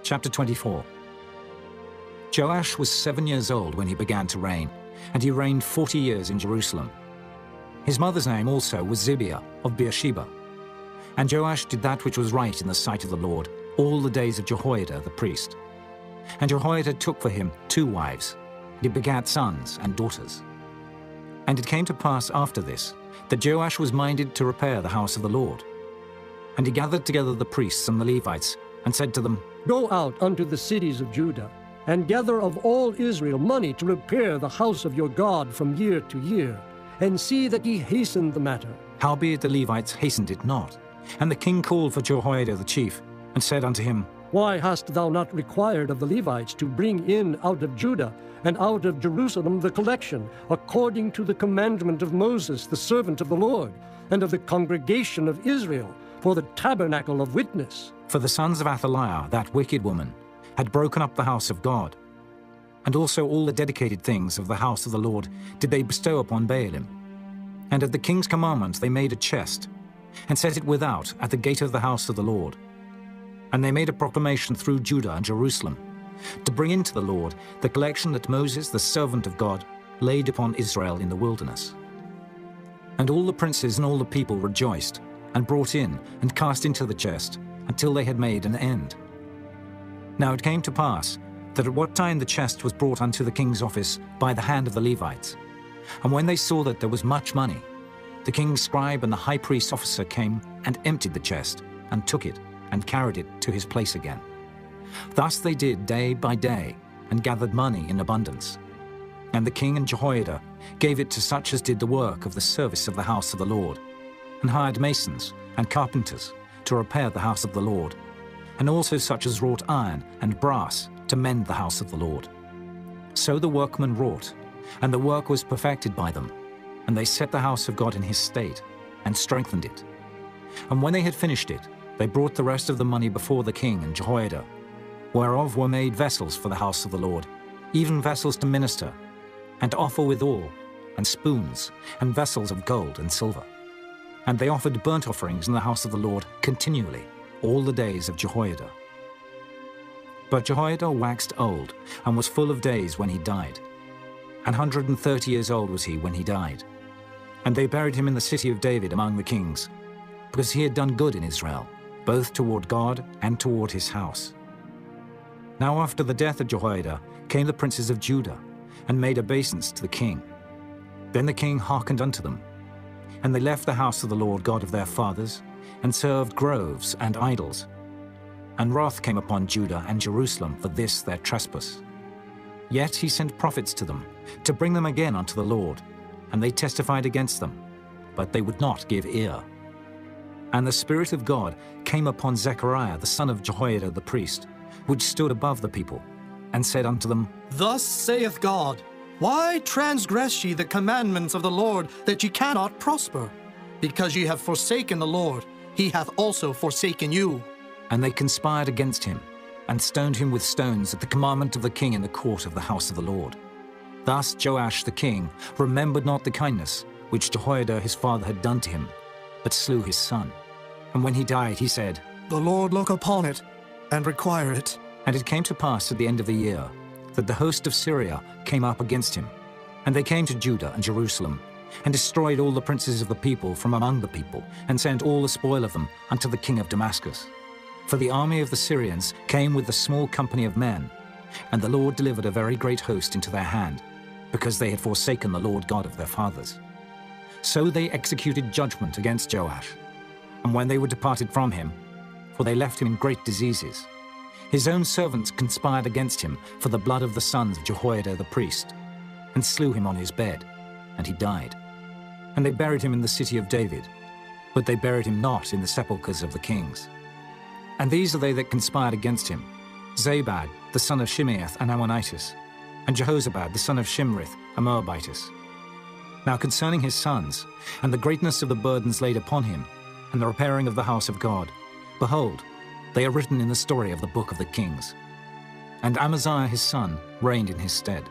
Chapter 24. Joash was 7 years old when he began to reign, and he reigned 40 years in Jerusalem. His mother's name also was Zibiah of Beersheba. And Joash did that which was right in the sight of the Lord all the days of Jehoiada the priest. And Jehoiada took for him 2 wives, and he begat sons and daughters. And it came to pass after this, that Joash was minded to repair the house of the Lord. And he gathered together the priests and the Levites, and said to them, Go out unto the cities of Judah, and gather of all Israel money to repair the house of your God from year to year, and see that ye hasten the matter. Howbeit the Levites hastened it not. And the king called for Jehoiada the chief, and said unto him, Why hast thou not required of the Levites to bring in out of Judah and out of Jerusalem the collection, according to the commandment of Moses the servant of the Lord, and of the congregation of Israel, for the tabernacle of witness? For the sons of Athaliah, that wicked woman, had broken up the house of God. And also all the dedicated things of the house of the Lord did they bestow upon Baalim. And at the king's commandment they made a chest, and set it without at the gate of the house of the Lord. And they made a proclamation through Judah and Jerusalem, to bring into the Lord the collection that Moses, the servant of God, laid upon Israel in the wilderness. And all the princes and all the people rejoiced, and brought in and cast into the chest, until they had made an end. Now it came to pass, that at what time the chest was brought unto the king's office by the hand of the Levites, and when they saw that there was much money, the king's scribe and the high priest's officer came and emptied the chest, and took it, and carried it to his place again. Thus they did day by day, and gathered money in abundance. And the king and Jehoiada gave it to such as did the work of the service of the house of the Lord, and hired masons and carpenters to repair the house of the Lord, and also such as wrought iron and brass to mend the house of the Lord. So the workmen wrought, and the work was perfected by them, and they set the house of God in his state, and strengthened it. And when they had finished it, they brought the rest of the money before the king and Jehoiada, whereof were made vessels for the house of the Lord, even vessels to minister, and to offer withal, and spoons, and vessels of gold and silver. And they offered burnt offerings in the house of the Lord continually, all the days of Jehoiada. But Jehoiada waxed old, and was full of days when he died. 130 years old was he when he died. And they buried him in the city of David among the kings, because he had done good in Israel, both toward God and toward his house. Now after the death of Jehoiada came the princes of Judah, and made obeisance to the king. Then the king hearkened unto them. And they left the house of the Lord God of their fathers, and served groves and idols. And wrath came upon Judah and Jerusalem for this their trespass. Yet he sent prophets to them, to bring them again unto the Lord, and they testified against them, but they would not give ear. And the Spirit of God came upon Zechariah the son of Jehoiada the priest, which stood above the people, and said unto them, Thus saith God, Why transgress ye the commandments of the Lord, that ye cannot prosper? Because ye have forsaken the Lord, he hath also forsaken you. And they conspired against him, and stoned him with stones at the commandment of the king in the court of the house of the Lord. Thus Joash the king remembered not the kindness which Jehoiada his father had done to him, but slew his son. And when he died, he said, The Lord look upon it, and require it. And it came to pass at the end of the year, that the host of Syria came up against him. And they came to Judah and Jerusalem, and destroyed all the princes of the people from among the people, and sent all the spoil of them unto the king of Damascus. For the army of the Syrians came with a small company of men, and the Lord delivered a very great host into their hand, because they had forsaken the Lord God of their fathers. So they executed judgment against Joash. And when they were departed from him, for they left him in great diseases, his own servants conspired against him for the blood of the sons of Jehoiada the priest, and slew him on his bed, and he died. And they buried him in the city of David, but they buried him not in the sepulchres of the kings. And these are they that conspired against him, Zabad the son of Shimeath an Ammonitis, and Jehozabad the son of Shimrith a Moabitess. Now concerning his sons, and the greatness of the burdens laid upon him, and the repairing of the house of God, behold, they are written in the story of the book of the kings. And Amaziah his son reigned in his stead.